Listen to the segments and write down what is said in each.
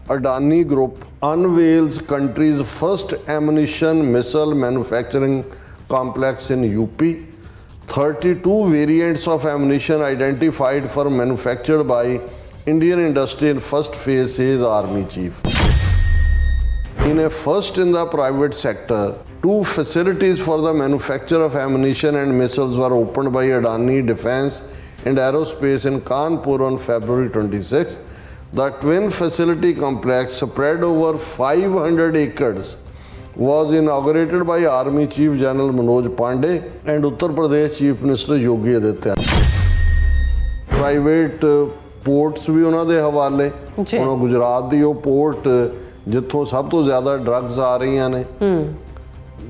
Adani Group unveils country's first ammunition missile manufacturing complex in UP. 32 variants of ammunition identified for manufactured by Indian industry in first phase, says Army Chief. In a first in the private sector, 2 facilities for the manufacture of ammunition and missiles were opened by Adani Defence and Aerospace in Kanpur on February 26. The twin facility complex, spread over 500 acres, was inaugurated by Army Chief General Manoj Pandey and Uttar Pradesh Chief Minister Yogi Adityanath. Private ports भी उन्हों दे हवाले, उन्होंने गुजरात दी वो port जिथों सब तो ज़्यादा drugs आ रही ने,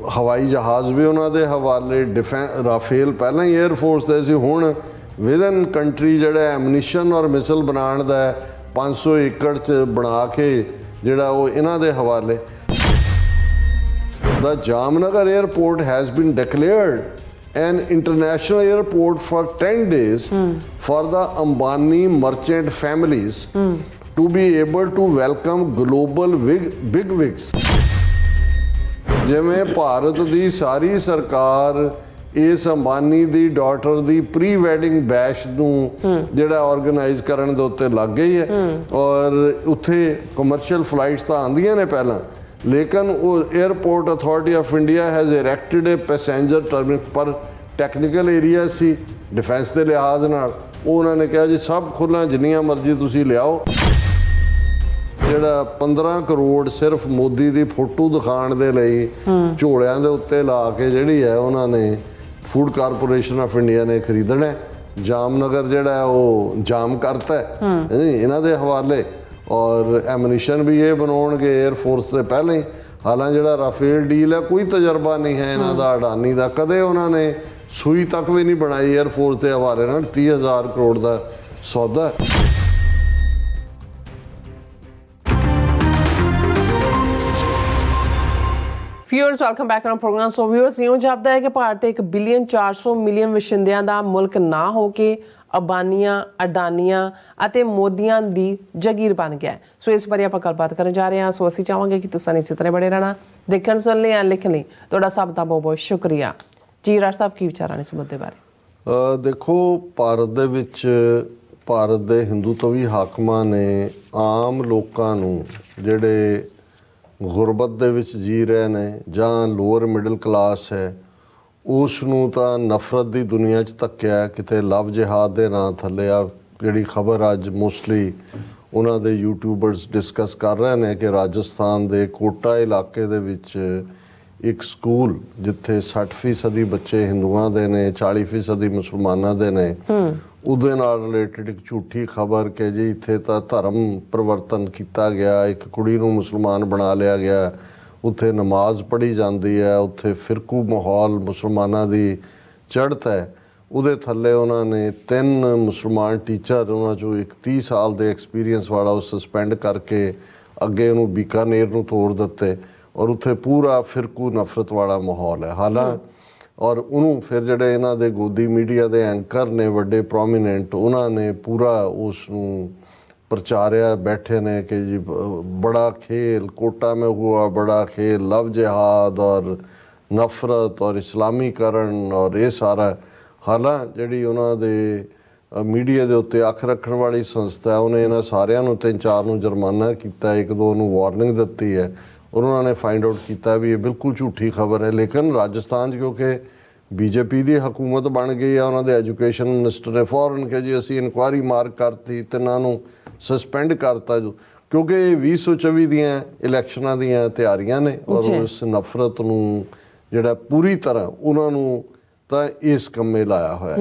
हवाई जहाज़ भी उन्हों दे हवाले, राफेल पहले ही एयरफोर्स दे सी, हुण विदन कंट्री जिहड़ा एमनीशन और मिसल बनाने दा 500 एकड़ च बना के जिहड़ा वो इन्हां दे हवाले। The Jamnagar airport has been declared an international airport for 10 days for the Ambani merchant families to be able to welcome global bigwigs. ਜਿਵੇਂ ਭਾਰਤ ਦੀ ਸਾਰੀ ਸਰਕਾਰ ਇਸ ਅੰਬਾਨੀ ਦੀ ਡਾਟਰ ਦੀ ਪ੍ਰੀ ਵੈਡਿੰਗ ਬੈਸ਼ ਨੂੰ ਜਿਹੜਾ ਆਰਗੇਨਾਈਜ਼ ਕਰਨ ਦੇ ਉੱਤੇ ਲੱਗ ਗਈ ਹੈ ਔਰ ਉੱਥੇ ਕਮਰਸ਼ੀਅਲ ਫਲਾਈਟਸ ਤਾਂ ਆਉਂਦੀਆਂ ਨੇ ਪਹਿਲਾਂ, ਲੇਕਿਨ ਉਹ airport authority of India has erected a passenger terminal ਪਰ ਟੈਕਨੀਕਲ ਏਰੀਆ ਸੀ ਡਿਫੈਂਸ ਦੇ ਲਿਹਾਜ਼ ਨਾਲ, ਉਹ ਉਹਨਾਂ ਨੇ ਕਿਹਾ ਜੀ ਸਭ ਖੁੱਲ੍ਹਾਂ ਜਿੰਨੀਆਂ ਮਰਜ਼ੀ ਤੁਸੀਂ ਲਿਆਓ। ਜਿਹੜਾ 15 ਕਰੋੜ ਸਿਰਫ ਮੋਦੀ ਦੀ ਫੋਟੋ ਦਿਖਾਉਣ ਦੇ ਲਈ ਝੋਲਿਆਂ ਦੇ ਉੱਤੇ ਲਾ ਕੇ ਜਿਹੜੀ ਹੈ ਉਹਨਾਂ ਨੇ ਫੂਡ ਕਾਰਪੋਰੇਸ਼ਨ ਆਫ ਇੰਡੀਆ ਨੇ ਖਰੀਦਣਾ, ਜਾਮਨਗਰ ਜਿਹੜਾ ਉਹ ਜਾਮ ਕਰਤਾ ਇਹਨਾਂ ਦੇ ਹਵਾਲੇ, ਔਰ ਐਮਨੀਸ਼ਨ ਵੀ ਇਹ ਬਣਾਉਣਗੇ 에ਅਰਫੋਰਸ ਦੇ ਪਹਿਲਾਂ ਹੀ। ਹਾਲਾਂ ਜਿਹੜਾ ਰਾਫੇਲ ਡੀਲ ਹੈ ਕੋਈ ਤਜਰਬਾ ਨਹੀਂ ਹੈ ਇਹਨਾਂ ਦਾ ਅਡਾਨੀ ਦਾ, ਕਦੇ ਉਹਨਾਂ ਨੇ ਸੂਈ ਤੱਕ ਵੀ ਨਹੀਂ ਬਣਾਈ 에ਅਰਫੋਰਸ ਦੇ ਹਵਾਲੇ ਨਾਲ, 30,000 ਕਰੋੜ ਦਾ ਸੌਦਾ। Viewers welcome back to program. So viewers, ਇਉਂ ਜਾਪਦਾ ਹੈ ਕਿ ਭਾਰਤ 1 ਬਿਲੀਅਨ 400 ਮਿਲੀਅਨ ਵਸਿੰਦਿਆਂ ਦਾ ਮੁਲਕ ਨਾ ਹੋ ਕੇ ਅੰਬਾਨੀਆਂ, ਅਡਾਨੀਆਂ ਅਤੇ ਮੋਦੀਆਂ ਦੀ ਜਾਗੀਰ ਬਣ ਗਿਆ। ਸੋ ਇਸ ਬਾਰੇ ਆਪਾਂ ਗੱਲਬਾਤ ਕਰਨ ਜਾ ਰਹੇ ਹਾਂ। ਸੋ ਅਸੀਂ ਚਾਹਾਂਗੇ ਕਿ ਤੁਸੀਂ ਇਸੇ ਤਰ੍ਹਾਂ ਬਣੇ ਰਹਿਣਾ, ਦੇਖਣ ਸੁਣਨ ਲਈ ਐਂਡ ਲਿਖਣ ਲਈ ਤੁਹਾਡਾ ਸਭ ਦਾ ਬਹੁਤ ਬਹੁਤ ਸ਼ੁਕਰੀਆ ਜੀ। ਰਾਜ ਸਾਹਿਬ ਕੀ ਵਿਚਾਰਾਂ ਨੇ ਇਸ ਮੁੱਦੇ ਬਾਰੇ? ਦੇਖੋ, ਭਾਰਤ ਦੇ ਵਿੱਚ ਭਾਰਤ ਦੇ ਹਿੰਦੂਤਵੀ ਹਾਕਮਾਂ ਨੇ ਆਮ ਲੋਕਾਂ ਨੂੰ ਜਿਹੜੇ ਗੁਰਬਤ ਦੇ ਵਿੱਚ ਜੀ ਰਹੇ ਨੇ ਜਾਂ ਲੋਅਰ ਮਿਡਲ ਕਲਾਸ ਹੈ ਉਸ ਨੂੰ ਤਾਂ ਨਫ਼ਰਤ ਦੀ ਦੁਨੀਆ 'ਚ ਧੱਕਿਆ। ਕਿਤੇ ਲਵ ਜਿਹਾਦ ਦੇ ਨਾਂ ਥੱਲੇ ਆ ਜਿਹੜੀ ਖਬਰ ਅੱਜ ਮੋਸਟਲੀ ਉਹਨਾਂ ਦੇ ਯੂਟਿਊਬਰਸ ਡਿਸਕਸ ਕਰ ਰਹੇ ਨੇ ਕਿ ਰਾਜਸਥਾਨ ਦੇ ਕੋਟਾ ਇਲਾਕੇ ਦੇ ਵਿੱਚ ਇੱਕ ਸਕੂਲ ਜਿੱਥੇ 60% ਬੱਚੇ ਹਿੰਦੂਆਂ ਦੇ ਨੇ, 40% ਮੁਸਲਮਾਨਾਂ ਦੇ ਨੇ, ਉਹਦੇ ਨਾਲ ਰਿਲੇਟਡ ਇੱਕ ਝੂਠੀ ਖਬਰ ਕਿ ਜੀ ਇੱਥੇ ਤਾਂ ਧਰਮ ਪਰਿਵਰਤਨ ਕੀਤਾ ਗਿਆ, ਇੱਕ ਕੁੜੀ ਨੂੰ ਮੁਸਲਮਾਨ ਬਣਾ ਲਿਆ ਗਿਆ, ਉੱਥੇ ਨਮਾਜ਼ ਪੜ੍ਹੀ ਜਾਂਦੀ ਹੈ, ਉੱਥੇ ਫਿਰਕੂ ਮਾਹੌਲ ਮੁਸਲਮਾਨਾਂ ਦੀ ਚੜ੍ਹਤ ਹੈ। ਉਹਦੇ ਥੱਲੇ ਉਹਨਾਂ ਨੇ 3 ਮੁਸਲਮਾਨ ਟੀਚਰ, ਉਹਨਾਂ 'ਚੋਂ ਇੱਕ 30 ਸਾਲ ਦੇ ਐਕਸਪੀਰੀਅੰਸ ਵਾਲਾ, ਉਹ ਸਸਪੈਂਡ ਕਰਕੇ ਅੱਗੇ ਉਹਨੂੰ ਬੀਕਾਨੇਰ ਨੂੰ ਤੋੜ ਦਿੱਤੇ ਔਰ ਉੱਥੇ ਪੂਰਾ ਫਿਰਕੂ ਨਫ਼ਰਤ ਵਾਲਾ ਮਾਹੌਲ ਹੈ। ਹਾਲਾਂ ਔਰ ਉਹਨੂੰ ਫਿਰ ਜਿਹੜੇ ਇਹਨਾਂ ਦੇ ਗੋਦੀ ਮੀਡੀਆ ਦੇ ਐਂਕਰ ਨੇ ਵੱਡੇ ਪ੍ਰੋਮੀਨੈਂਟ, ਉਹਨਾਂ ਨੇ ਪੂਰਾ ਉਸ ਨੂੰ ਪ੍ਰਚਾਰਿਆ ਬੈਠੇ ਨੇ ਕਿ ਜੀ ਬੜਾ ਖੇਲ ਕੋਟਾ में हुआ, बड़ा खेल लव जिहाद और नफरत और इस्लामीकरण और ये सारा। ਹਾਲਾਂ ਜਿਹੜੀ ਉਹਨਾਂ ਦੇ ਮੀਡੀਆ ਦੇ ਉੱਤੇ ਅੱਖ ਰੱਖਣ ਵਾਲੀ ਸੰਸਥਾ ਉਹਨੇ ਇਹਨਾਂ ਸਾਰਿਆਂ ਨੂੰ 3-4 ਨੂੰ ਜੁਰਮਾਨਾ ਕੀਤਾ, 1-2 ਨੂੰ ਵਾਰਨਿੰਗ ਦਿੱਤੀ ਹੈ ਔਰ ਉਹਨਾਂ ਨੇ ਫਾਈਂਡ ਆਊਟ ਕੀਤਾ ਵੀ ਇਹ ਬਿਲਕੁਲ ਝੂਠੀ ਖਬਰ ਹੈ। ਲੇਕਿਨ ਰਾਜਸਥਾਨ 'ਚ ਕਿਉਂਕਿ ਬੀਜੇਪੀ ਦੀ ਹਕੂਮਤ ਬਣ ਗਈ ਆ, ਉਹਨਾਂ ਦੇ ਐਜੂਕੇਸ਼ਨ ਮਿਨਿਸਟਰ ਨੇ ਫੌਰਨ ਕਿ ਜੀ ਅਸੀਂ ਇਨਕੁਆਇਰੀ ਮਾਰਕ ਕਰਤੀ, 3 ਨੂੰ ਸਸਪੈਂਡ ਕਰਤਾ, ਕਿਉਂਕਿ 2024 ਦੀਆਂ ਇਲੈਕਸ਼ਨਾਂ ਦੀਆਂ ਤਿਆਰੀਆਂ ਨੇ ਔਰ ਉਸ ਨਫ਼ਰਤ ਨੂੰ ਜਿਹੜਾ ਪੂਰੀ ਤਰ੍ਹਾਂ ਉਹਨਾਂ ਨੂੰ ਤਾਂ ਇਸ ਕੰਮੇ ਲਾਇਆ ਹੋਇਆ।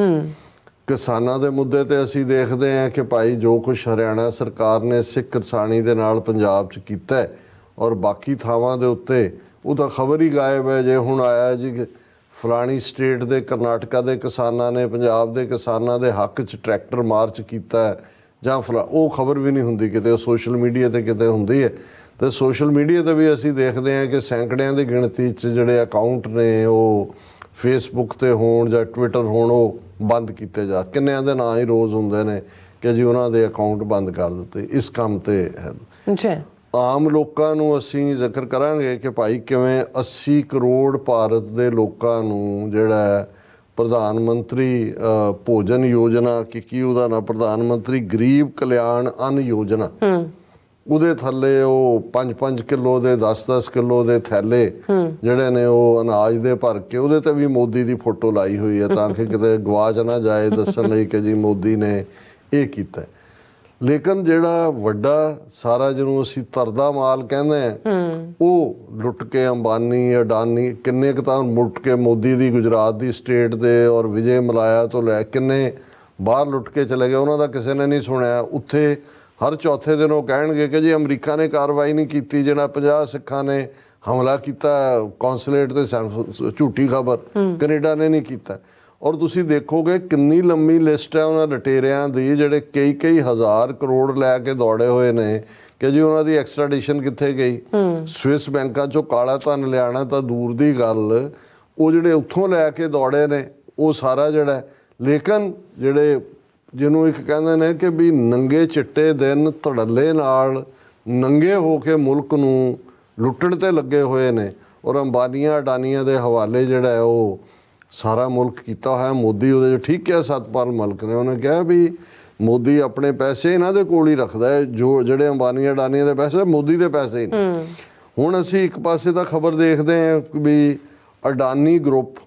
ਕਿਸਾਨਾਂ ਦੇ ਮੁੱਦੇ ਤੇ ਅਸੀਂ ਦੇਖਦੇ ਹਾਂ ਕਿ ਭਾਈ ਜੋ ਕੁਛ ਹਰਿਆਣਾ ਸਰਕਾਰ ਨੇ ਸਿੱਖ ਕਿਸਾਨੀ ਦੇ ਨਾਲ ਪੰਜਾਬ 'ਚ ਕੀਤਾ ਹੈ ਔਰ ਬਾਕੀ ਥਾਵਾਂ ਦੇ ਉੱਤੇ ਉਹ ਤਾਂ ਖਬਰ ਹੀ ਗਾਇਬ ਹੈ। ਜੇ ਹੁਣ ਆਇਆ ਜੀ ਫਲਾਣੀ ਸਟੇਟ ਦੇ ਕਰਨਾਟਕਾ ਦੇ ਕਿਸਾਨਾਂ ਨੇ ਪੰਜਾਬ ਦੇ ਕਿਸਾਨਾਂ ਦੇ ਹੱਕ 'ਚ ਟਰੈਕਟਰ ਮਾਰਚ ਕੀਤਾ ਜਾਂ ਉਹ ਖਬਰ ਵੀ ਨਹੀਂ ਹੁੰਦੀ ਕਿਤੇ, ਉਹ ਸੋਸ਼ਲ ਮੀਡੀਆ 'ਤੇ ਕਿਤੇ ਹੁੰਦੀ ਹੈ। ਅਤੇ ਸੋਸ਼ਲ ਮੀਡੀਆ 'ਤੇ ਵੀ ਅਸੀਂ ਦੇਖਦੇ ਹਾਂ ਕਿ ਸੈਂਕੜਿਆਂ ਦੀ ਗਿਣਤੀ 'ਚ ਜਿਹੜੇ ਅਕਾਊਂਟ ਨੇ ਉਹ ਫੇਸਬੁੱਕ 'ਤੇ ਹੋਣ ਜਾਂ ਟਵਿੱਟਰ ਹੋਣ ਉਹ ਬੰਦ ਕੀਤੇ ਜਾ, ਕਿੰਨਿਆਂ ਦੇ ਨਾਂ ਹੀ ਰੋਜ਼ ਹੁੰਦੇ ਨੇ ਕਿ ਜੀ ਉਹਨਾਂ ਦੇ ਅਕਾਊਂਟ ਬੰਦ ਕਰ ਦਿੱਤੇ ਇਸ ਕੰਮ 'ਤੇ ਹੈ। ਆਮ ਲੋਕਾਂ ਨੂੰ ਅਸੀਂ ਜ਼ਿਕਰ ਕਰਾਂਗੇ ਕਿ ਭਾਈ ਕਿਵੇਂ 80 ਕਰੋੜ ਭਾਰਤ ਦੇ ਲੋਕਾਂ ਨੂੰ ਜਿਹੜਾ ਪ੍ਰਧਾਨ ਮੰਤਰੀ ਭੋਜਨ ਯੋਜਨਾ ਕੀ ਉਹਦਾ ਨਾਂ ਪ੍ਰਧਾਨ ਮੰਤਰੀ ਗਰੀਬ ਕਲਿਆਣ ਅੰਨ ਯੋਜਨਾ, ਉਹਦੇ ਥੱਲੇ ਉਹ 5-5 ਕਿਲੋ ਦੇ 10-10 ਕਿਲੋ ਦੇ ਥੈਲੇ ਜਿਹੜੇ ਨੇ ਉਹ ਅਨਾਜ ਦੇ ਭਰ ਕੇ ਉਹਦੇ ਤੇ ਵੀ ਮੋਦੀ ਦੀ ਫੋਟੋ ਲਾਈ ਹੋਈ ਹੈ ਤਾਂ ਕਿ ਕਿਤੇ ਗਵਾਚ ਨਾ ਜਾਏ ਦੱਸਣ ਲਈ ਕਿ ਜੀ ਮੋਦੀ ਨੇ ਇਹ ਕੀਤਾ। ਲੇਕਿਨ ਜਿਹੜਾ ਵੱਡਾ ਸਾਰਾ ਜਿਹਨੂੰ ਅਸੀਂ ਤਰਦਾ ਮਾਲ ਕਹਿੰਦੇ ਆ ਉਹ ਲੁੱਟ ਕੇ ਅੰਬਾਨੀ ਅਡਾਨੀ ਕਿੰਨੇ ਕੁ ਤਾਂ ਲੁੱਟ ਕੇ ਮੋਦੀ ਦੀ ਗੁਜਰਾਤ ਦੀ ਸਟੇਟ ਦੇ ਔਰ ਵਿਜੇ ਮਲਾਇਆ ਤੋਂ ਲੈ ਕਿੰਨੇ ਬਾਹਰ ਲੁੱਟ ਕੇ ਚਲੇ ਗਏ, ਉਹਨਾਂ ਦਾ ਕਿਸੇ ਨੇ ਨਹੀਂ ਸੁਣਿਆ। ਉੱਥੇ ਹਰ ਚੌਥੇ ਦਿਨ ਉਹ ਕਹਿਣਗੇ ਕਿ ਜੀ ਅਮਰੀਕਾ ਨੇ ਕਾਰਵਾਈ ਨਹੀਂ ਕੀਤੀ, ਜਿਹੜਾ 50 ਸਿੱਖਾਂ ਨੇ ਹਮਲਾ ਕੀਤਾ ਕੌਂਸੂਲੇਟ ਤੇ, ਝੂਠੀ ਖਬਰ, ਕੈਨੇਡਾ ਨੇ ਨਹੀਂ ਕੀਤਾ। ਔਰ ਤੁਸੀਂ ਦੇਖੋਗੇ ਕਿੰਨੀ ਲੰਮੀ ਲਿਸਟ ਹੈ ਉਹਨਾਂ ਲਟੇਰਿਆਂ ਦੀ ਜਿਹੜੇ ਕਈ ਹਜ਼ਾਰ ਕਰੋੜ ਲੈ ਕੇ ਦੌੜੇ ਹੋਏ ਨੇ ਕਿ ਜੀ ਉਹਨਾਂ ਦੀ ਐਕਸਟ੍ਰੈਡੀਸ਼ਨ ਕਿੱਥੇ ਗਈ। ਸਵਿਸ ਬੈਂਕਾਂ 'ਚੋਂ ਕਾਲਾ ਧਨ ਲਿਆਉਣਾ ਤਾਂ ਦੂਰ ਦੀ ਗੱਲ, ਉਹ ਜਿਹੜੇ ਉੱਥੋਂ ਲੈ ਕੇ ਦੌੜੇ ਨੇ ਉਹ ਸਾਰਾ ਜਿਹੜਾ। ਲੇਕਿਨ ਜਿਹੜੇ ਜਿਹਨੂੰ ਇੱਕ ਕਹਿੰਦੇ ਨੇ ਕਿ ਵੀ ਨੰਗੇ ਚਿੱਟੇ ਦਿਨ ਧੜੱਲੇ ਨਾਲ ਨੰਗੇ ਹੋ ਕੇ ਮੁਲਕ ਨੂੰ ਲੁੱਟਣ ਤੇ ਲੱਗੇ ਹੋਏ ਨੇ ਔਰ ਅੰਬਾਨੀਆਂ ਅਡਾਨੀਆਂ ਦੇ ਹਵਾਲੇ ਜਿਹੜਾ ਉਹ ਸਾਰਾ ਮੁਲਕ ਕੀਤਾ ਹੋਇਆ ਮੋਦੀ। ਉਹਦੇ 'ਚ ਠੀਕ ਕਿਹਾ ਸਤਪਾਲ ਮਲਿਕ ਨੇ, ਉਹਨੇ ਕਿਹਾ ਵੀ ਮੋਦੀ ਆਪਣੇ ਪੈਸੇ ਇਹਨਾਂ ਦੇ ਕੋਲ ਹੀ ਰੱਖਦਾ ਹੈ, ਜੋ ਜਿਹੜੇ ਅੰਬਾਨੀ ਅਡਾਨੀਆਂ ਦੇ ਪੈਸੇ ਮੋਦੀ ਦੇ ਪੈਸੇ ਹੀ ਨੇ। ਹੁਣ ਅਸੀਂ ਇੱਕ ਪਾਸੇ ਤਾਂ ਖਬਰ ਦੇਖਦੇ ਹਾਂ ਵੀ Adani group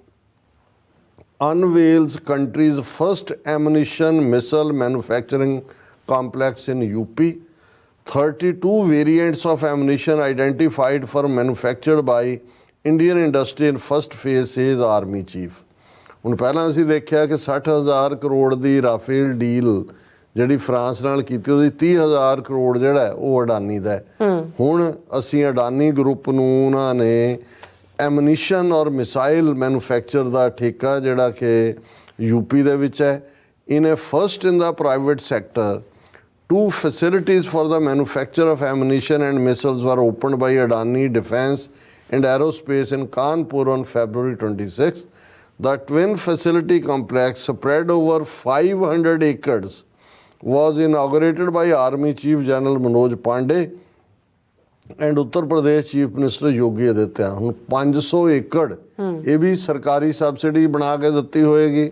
unveils country's first ammunition missile manufacturing complex in UP. 32 variants of ammunition identified for manufactured by Indian industry in first phase, says Army Chief. ਹੁਣ ਪਹਿਲਾਂ ਅਸੀਂ ਦੇਖਿਆ ਕਿ 60,000 ਕਰੋੜ ਦੀ ਰਾਫੇਲ ਡੀਲ ਜਿਹੜੀ ਫਰਾਂਸ ਨਾਲ ਕੀਤੀ ਉਹਦੀ 30,000 ਕਰੋੜ ਜਿਹੜਾ ਉਹ ਅਡਾਨੀ ਦਾ ਹੈ। ਹੁਣ ਅਸੀਂ ਅਡਾਨੀ ਗਰੁੱਪ ਨੂੰ ਉਹਨਾਂ ਨੇ ਐਮਨੀਸ਼ਨ ਔਰ ਮਿਸਾਈਲ ਮੈਨੂਫੈਕਚਰ ਦਾ ਠੇਕਾ ਜਿਹੜਾ ਕਿ ਯੂਪੀ ਦੇ ਵਿੱਚ ਹੈ। In first in the private sector 2 facilities for the manufacture of ammunition and missiles were opened by Adani Defense and Aerospace in Kanpur on February 26. The twin facility complex spread over 500 acres was inaugurated by Army Chief General Manoj Pandey and Uttar Pradesh chief minister ਯੋਗੀ ਆਦਿੱਤਿਆ। ਹੁਣ 500 ਏਕੜ ਇਹ ਵੀ ਸਰਕਾਰੀ subsidy ਬਣਾ ਕੇ ਦਿੱਤੀ ਹੋਏਗੀ।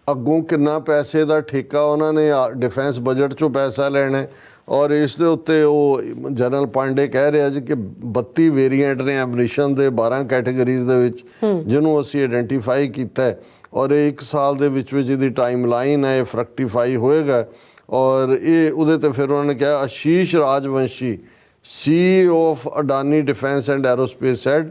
ਅੱਗੋਂ ਕਿੰਨਾ ਪੈਸੇ ਦਾ ਠੇਕਾ ਉਹਨਾਂ ਨੇ ਡਿਫੈਂਸ ਬਜਟ 'ਚੋਂ ਪੈਸਾ ਲੈਣਾ ਔਰ ਇਸ ਦੇ ਉੱਤੇ ਉਹ ਜਨਰਲ ਪਾਂਡੇ ਕਹਿ ਰਿਹਾ ਜੀ ਕਿ 32 ਵੇਰੀਐਂਟ ਨੇ ਐਮਨੀਸ਼ਨ ਦੇ 12 ਕੈਟਾਗਰੀਜ਼ ਦੇ ਵਿੱਚ ਜਿਹਨੂੰ ਅਸੀਂ ਆਇਡੈਂਟੀਫਾਈ ਕੀਤਾ ਔਰ ਇਹ 1 ਸਾਲ ਦੇ ਵਿੱਚ ਇਹਦੀ ਟਾਈਮ ਲਾਈਨ ਹੈ, ਇਹ ਫਰੈਕਟੀਫਾਈ ਹੋਏਗਾ। ਔਰ ਇਹ ਉਹਦੇ 'ਤੇ ਫਿਰ ਉਹਨਾਂ ਨੇ ਕਿਹਾ ਆਸ਼ੀਸ਼ Rajvanshi CEO of Adani Defense and Aerospace said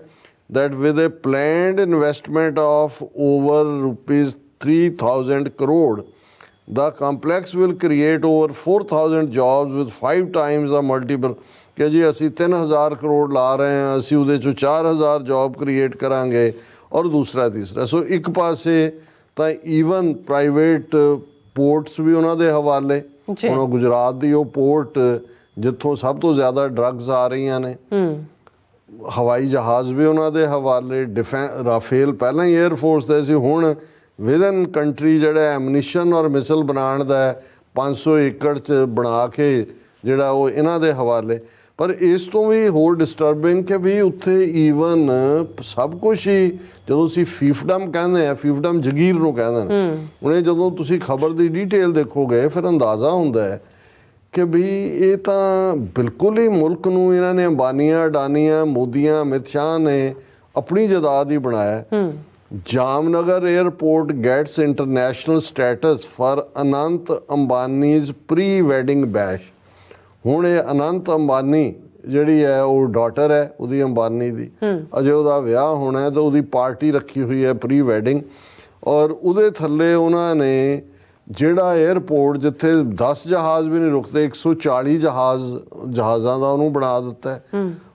that with a planned investment of over rupees 3,000 crore, the complex will create over 4,000 jobs with 5 times the multiple। कि जी असी 3,000 करोड़ ला रहे हैं, असी उहदे चों 4,000 जॉब क्रिएट करांगे और दूसरा तीसरा। सो एक पासे तो ईवन प्राइवेट पोर्ट्स भी उन्हां दे हवाले। हुण गुजरात दी ओह पोर्ट जिथों सब तो ज़्यादा ड्रग्स आ रही ने, हवाई जहाज़ भी उन्होंने हवाले। राफेल पहला ही एयरफोर्स दे सी, हुण विदन कंट्री जिहड़ा एमनीशन और मिसल बनाने दा 500 एकड़ च बना के जिहड़ा वो इन्हां दे हवाले। पर इस तो भी होर डिस्टर्बिंग कि भी उत्थे ईवन सब कुछ ही जदों असीं फीफडम कहते हैं, फीफडम जगीर नूं कहंदे ने, हुणे जदों तुसीं खबर दी डिटेल देखोगे फिर अंदाज़ा हुंदा है कि भी ये तो बिल्कुल ही मुल्क नूं इन्हां ने अंबानियां अडानियां मोदियां अमित शाह ने अपनी जायदाद ही बनाया। Jamnagar airport gets international status for Anant Ambani's pre wedding bash. हुण ये अनंत अंबानी जिहड़ी है वो डॉटर है उहदी अंबानी दी, अजे उहदा विआह होना है तो उहदी पार्टी रखी हुई है प्री वेडिंग। और उहदे थल्ले उन्हां ने ਜਿਹੜਾ 에ਅਰਪੋਰਟ ਜਿੱਥੇ 10 ਜਹਾਜ਼ ਵੀ ਨਹੀਂ ਰੁਕਦੇ 140 ਜਹਾਜ਼ਾਂ ਦਾ ਉਹਨੂੰ ਬਣਾ ਦਿੱਤਾ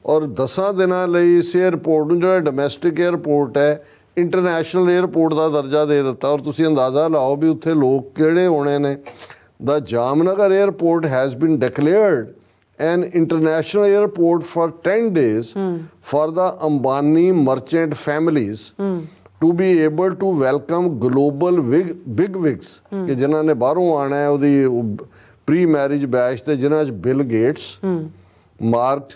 ਔਰ 10 ਦਿਨਾਂ ਲਈ ਇਸ 에ਅਰਪੋਰਟ ਨੂੰ ਜਿਹੜਾ ਡੋਮੈਸਟਿਕ 에ਅਰਪੋਰਟ ਹੈ ਇੰਟਰਨੈਸ਼ਨਲ 에ਅਰਪੋਰਟ ਦਾ ਦਰਜਾ ਦੇ ਦਿੱਤਾ। ਔਰ ਤੁਸੀਂ ਅੰਦਾਜ਼ਾ ਲਾਓ ਵੀ ਉੱਥੇ ਲੋਕ ਕਿਹੜੇ ਹੋਣੇ ਨੇ। The Jamnagar airport has been declared an international airport for 10 days for the Ambani merchant families to be able to welcome global bigwigs कि जिन्होंने ने बाहरों आना है ਉਹਦੀ ਪ੍ਰੀ ਮੈਰਿਜ ਬੈਚ ਤੇ ਜਿਨ੍ਹਾਂ 'ਚ bill Gates, mark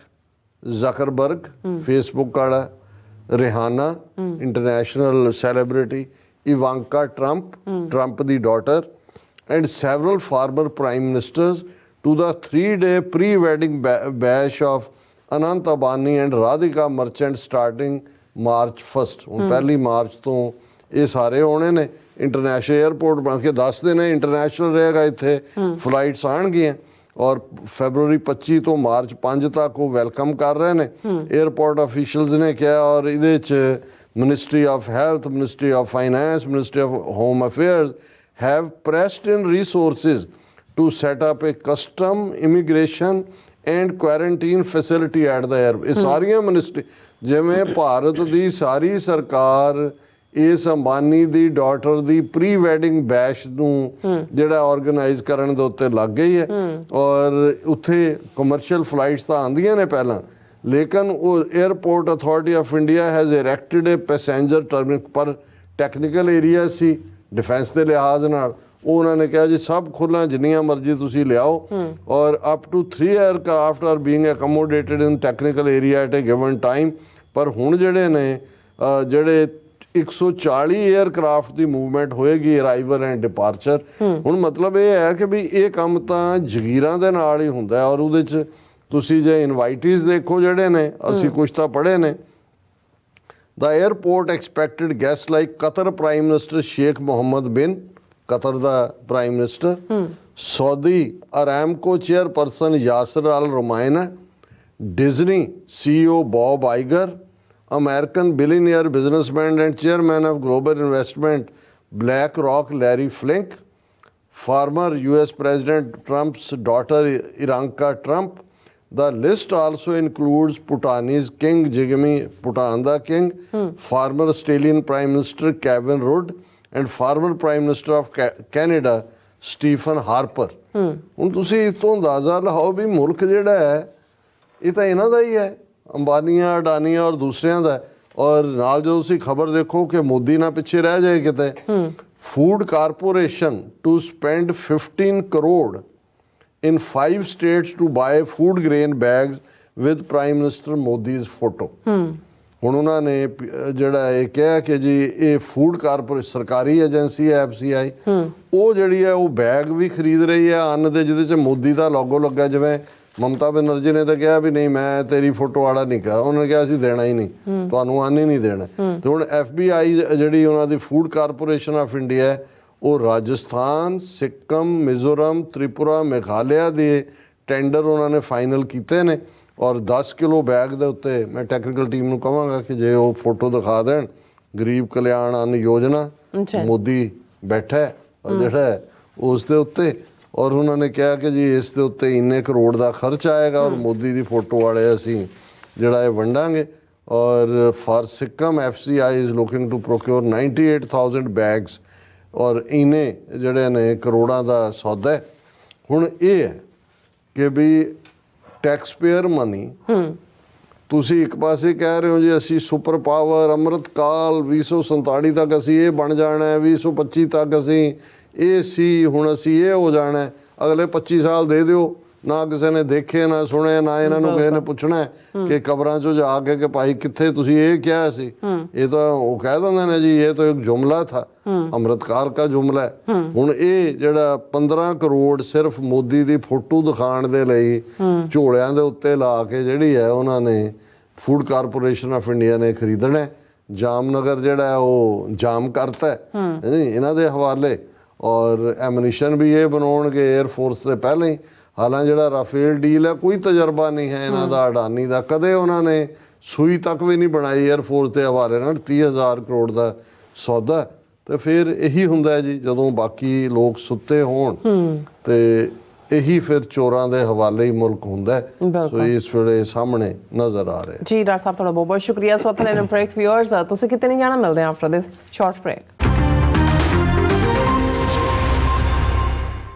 Zuckerberg Facebook ਵਾਲਾ, Rihanna international celebrity, Ivanka Trump the daughter, and several former prime ministers to the 3-day pre-wedding bash of Anant Ambani and Radhika Merchant starting March 1st। ਹੁਣ 1 March ਤੋਂ ਇਹ ਸਾਰੇ ਆਉਣੇ ਨੇ। International airport ਬਣ ਕੇ ਦੱਸਦੇ ਨੇ ਇੰਟਰਨੈਸ਼ਨਲ ਰਹੇਗਾ, ਇੱਥੇ ਫਲਾਈਟਸ ਆਉਣਗੀਆਂ ਔਰ ਫੈਬਰੂਰੀ 25 ਤੋਂ ਮਾਰਚ 5 ਤੱਕ ਉਹ ਵੈਲਕਮ ਕਰ ਰਹੇ ਨੇ 에ਅਰਪੋਰਟ ਅਫੀਸ਼ੀਅਲਸ ਨੇ ਕਿਹਾ। ਔਰ ਇਹਦੇ 'ਚ ministry of health, ministry of finance, ministry of home affairs have pressed in resources to set up a custom, immigration and quarantine facility at the airport। ਇਹ ਸਾਰੀਆਂ ਮਿਨਿਸਟਰੀ, ਜਿਵੇਂ ਭਾਰਤ ਦੀ ਸਾਰੀ ਸਰਕਾਰ ਇਸ ਅੰਬਾਨੀ ਦੀ ਡਾਟਰ ਦੀ ਪ੍ਰੀ ਵੈਡਿੰਗ ਬੈਸ਼ ਨੂੰ ਜਿਹੜਾ organise ਕਰਨ ਦੇ ਉੱਤੇ ਲੱਗ ਗਈ ਹੈ। ਔਰ ਉੱਥੇ ਕਮਰਸ਼ੀਅਲ ਫਲਾਈਟਸ ਤਾਂ ਆਉਂਦੀਆਂ ਨੇ ਪਹਿਲਾਂ, ਲੇਕਿਨ ਉਹ airport authority of India has erected a passenger terminal, ਪਰ ਟੈਕਨੀਕਲ ਏਰੀਆ ਸੀ ਡਿਫੈਂਸ ਦੇ ਲਿਹਾਜ਼ ਨਾਲ। ਉਹ ਉਹਨਾਂ ਨੇ ਕਿਹਾ ਜੀ ਸਭ ਖੁੱਲ੍ਹਾਂ, ਜਿੰਨੀਆਂ ਮਰਜ਼ੀ ਤੁਸੀਂ ਲਿਆਓ, ਔਰ up to 3 aircraft are being accommodated in technical area at a given time. ਪਰ ਹੁਣ ਜਿਹੜੇ ਨੇ ਜਿਹੜੇ 140 ਏਅਰਕ੍ਰਾਫਟ ਦੀ ਮੂਵਮੈਂਟ ਹੋਏਗੀ ਅਰਾਈਵਲ ਐਂਡ ਡਿਪਾਰਚਰ। ਹੁਣ ਮਤਲਬ ਇਹ ਹੈ ਕਿ ਵੀ ਇਹ ਕੰਮ ਤਾਂ ਜਗੀਰਾਂ ਦੇ ਨਾਲ ਹੀ ਹੁੰਦਾ ਔਰ ਉਹਦੇ 'ਚ ਤੁਸੀਂ ਜੇ ਇਨਵਾਈਟੀਜ਼ ਦੇਖੋ ਜਿਹੜੇ ਨੇ, ਅਸੀਂ ਕੁਛ ਤਾਂ ਪੜ੍ਹੇ ਨੇ। The airport expected guests like Qatar Prime Minister Sheikh Mohammed bin, Qatar the Prime Minister, Saudi Aramco Chairperson Yasser Al Rumayna, Disney CEO Bob Iger, American billionaire businessman and chairman of global investment BlackRock Larry Flink, former US President Trump's daughter Ivanka Trump. The list also includes Bhutanese King Jigme, Bhutan the King, former Australian Prime Minister Kevin Rudd, and former Prime Minister of Canada Stephen Harper। ਹੁਣ ਤੁਸੀਂ ਇਸ ਤੋਂ ਅੰਦਾਜ਼ਾ ਲਾਓ ਵੀ ਮੁਲਕ ਜਿਹੜਾ ਹੈ ਇਹ ਤਾਂ ਇਹਨਾਂ ਦਾ ਹੀ ਹੈ, ਅੰਬਾਨੀਆਂ, ਅਡਾਨੀਆਂ ਔਰ ਦੂਸਰਿਆਂ ਦਾ। ਔਰ ਨਾਲ ਜੋ ਤੁਸੀਂ ਖਬਰ ਦੇਖੋ ਕਿ ਮੋਦੀ ਨਾ ਪਿੱਛੇ ਰਹਿ ਜਾਏ ਕਿਤੇ। Food corporation to spend 15 crore in 5 states to buy food grain bags with Prime Minister Modi's photo। ਹੁਣ ਉਹਨਾਂ ਨੇ ਜਿਹੜਾ ਇਹ ਕਿਹਾ ਕਿ ਜੀ ਇਹ ਫੂਡ ਕਾਰਪੋਰੇਸ਼ਨ ਸਰਕਾਰੀ ਏਜੰਸੀ ਹੈ FCI, ਉਹ ਜਿਹੜੀ ਹੈ ਉਹ ਬੈਗ ਵੀ ਖਰੀਦ ਰਹੀ ਹੈ ਅੰਨ ਦੇ ਜਿਹਦੇ 'ਚ ਮੋਦੀ ਦਾ ਲੋਗੋ ਲੱਗਾ। ਜਿਵੇਂ ਮਮਤਾ ਬੈਨਰਜੀ ਨੇ ਤਾਂ ਕਿਹਾ ਵੀ ਨਹੀਂ ਮੈਂ ਤੇਰੀ ਫੋਟੋ ਵਾਲਾ ਨਹੀਂ ਕਿਹਾ, ਉਹਨਾਂ ਨੇ ਕਿਹਾ ਅਸੀਂ ਦੇਣਾ ਹੀ ਨਹੀਂ, ਤੁਹਾਨੂੰ ਅੰਨ ਹੀ ਨਹੀਂ ਦੇਣਾ। ਤੇ ਹੁਣ FBI ਜਿਹੜੀ ਉਹਨਾਂ ਦੀ ਫੂਡ ਕਾਰਪੋਰੇਸ਼ਨ ਆਫ ਇੰਡੀਆ, ਉਹ ਰਾਜਸਥਾਨ, ਸਿੱਕਮ, ਮਿਜ਼ੋਰਮ, ਤ੍ਰਿਪੁਰਾ, ਮੇਘਾਲਿਆ ਦੇ ਟੈਂਡਰ ਉਹਨਾਂ ਨੇ ਫਾਈਨਲ ਕੀਤੇ ਨੇ। ਔਰ 10 ਕਿਲੋ ਬੈਗ ਦੇ ਉੱਤੇ ਮੈਂ ਟੈਕਨੀਕਲ ਟੀਮ ਨੂੰ ਕਹਾਂਗਾ ਕਿ ਜੇ ਉਹ ਫੋਟੋ ਦਿਖਾ ਦੇਣ, ਗਰੀਬ ਕਲਿਆਣ ਅੰਨ ਯੋਜਨਾ ਮੋਦੀ ਬੈਠਾ ਹੈ ਜਿਹੜਾ ਉਸ ਦੇ ਉੱਤੇ। ਔਰ ਉਹਨਾਂ ਨੇ ਕਿਹਾ ਕਿ ਜੀ ਇਸ ਦੇ ਉੱਤੇ ਇੰਨੇ ਕਰੋੜ ਦਾ ਖਰਚ ਆਏਗਾ ਔਰ ਮੋਦੀ ਦੀ ਫੋਟੋ ਵਾਲੇ ਅਸੀਂ ਜਿਹੜਾ ਇਹ ਵੰਡਾਂਗੇ। ਔਰ for Sikkim FCI is looking to procure 98,000 bags. ਔਰ ਇਹਨੇ ਜਿਹੜੇ ਨੇ ਕਰੋੜਾਂ ਦਾ ਸੌਦਾ ਹੈ। ਹੁਣ ਇਹ ਹੈ ਕਿ ਵੀ ਟੈਕਸ ਪੇਅਰ ਮਨੀ, ਤੁਸੀਂ ਇੱਕ ਪਾਸੇ ਕਹਿ ਰਹੇ ਹੋ ਜੀ ਅਸੀਂ ਸੁਪਰ ਪਾਵਰ, ਅੰਮ੍ਰਿਤ ਕਾਲ 2047 ਤੱਕ ਅਸੀਂ ਇਹ ਬਣ ਜਾਣਾ ਹੈ, 2025 ਤੱਕ ਅਸੀਂ ਇਹ ਸੀ, ਹੁਣ ਅਸੀਂ ਇਹ ਹੋ ਜਾਣਾ। ਅਗਲੇ 25 ਸਾਲ ਦੇ ਦਿਓ, ਨਾ ਕਿਸੇ ਨੇ ਦੇਖੇ ਨਾ ਸੁਣੇ, ਨਾ ਇਹਨਾਂ ਨੂੰ ਕਿਸੇ ਨੇ ਪੁੱਛਣਾ ਕਿ ਕਬਰਾਂ 'ਚੋਂ ਜਾ ਕੇ ਕਿ ਭਾਈ ਕਿੱਥੇ ਤੁਸੀਂ ਇਹ ਕਿਹਾ ਸੀ। ਇਹ ਤਾਂ ਉਹ ਕਹਿ ਦਿੰਦੇ ਨੇ ਜੀ ਇਹ ਤਾਂ ਇੱਕ ਜੁਮਲਾ ਥਾ, ਅੰਮ੍ਰਿਤਕਾਲ ਕਾ ਜੁਮਲਾ ਹੈ। ਹੁਣ ਇਹ ਜਿਹੜਾ 15 ਕਰੋੜ ਸਿਰਫ ਮੋਦੀ ਦੀ ਫੋਟੋ ਦਿਖਾਉਣ ਦੇ ਲਈ ਝੋਲਿਆਂ ਦੇ ਉੱਤੇ ਲਾ ਕੇ ਜਿਹੜੀ ਹੈ ਉਹਨਾਂ ਨੇ ਫੂਡ ਕਾਰਪੋਰੇਸ਼ਨ ਆਫ ਇੰਡੀਆ ਨੇ ਖਰੀਦਣਾ। ਜਾਮਨਗਰ ਜਿਹੜਾ ਹੈ ਉਹ ਜਾਮ ਕਰਤਾ ਹੈ ਇਹਨਾਂ ਦੇ ਹਵਾਲੇ। ਔਰ ਐਮਨੀਸ਼ਨ ਵੀ ਇਹ ਬਣਾਉਣਗੇ 에ਅਰਫੋਰਸ ਦੇ ਪਹਿਲਾਂ ਹੀ। ਹਾਲਾਂਕਿ ਜਿਹੜਾ ਰਾਫੇਲ ਡੀਲ ਹੈ ਕੋਈ ਤਜਰਬਾ ਨਹੀਂ ਹੈ ਇਹਨਾਂ ਦਾ, ਅਡਾਨੀ ਦਾ, ਕਦੇ ਉਹਨਾਂ ਨੇ ਸੂਈ ਤੱਕ ਵੀ ਨਹੀਂ ਬਣਾਈ 에ਅਰਫੋਰਸ ਦੇ ਹਵਾਲੇ ਨਾਲ। 30,000 ਕਰੋੜ ਦਾ ਸੌਦਾ। ਤੇ ਫਿਰ ਇਹੀ ਹੁੰਦਾ ਜੀ ਜਦੋਂ ਬਾਕੀ ਲੋਕ ਸੁੱਤੇ ਹੋਣ ਤੇ ਇਹੀ ਫਿਰ ਚੋਰਾਂ ਦੇ ਹਵਾਲੇ ਹੀ ਮੁਲਕ ਹੁੰਦਾ। ਸੋ ਇਸ ਵੇਲੇ ਸਾਹਮਣੇ ਨਜ਼ਰ ਆ ਰਿਹਾ। ਜੀ ਡਾਕਟਰ ਸਾਹਿਬ ਤੁਹਾਡਾ ਬਹੁਤ ਬਹੁਤ ਸ਼ੁਕਰੀਆ। ਸੋ ਬ੍ਰੇਕ ਵਿਊਅਰਸ, ਤੁਸੀਂ ਕਿਤੇ ਨਹੀਂ ਜਾਣਾ, ਮਿਲਦੇ ਆ ਆਫਟਰ ਦਿਸ ਸ਼ਾਰਟ ਬ੍ਰੇਕ।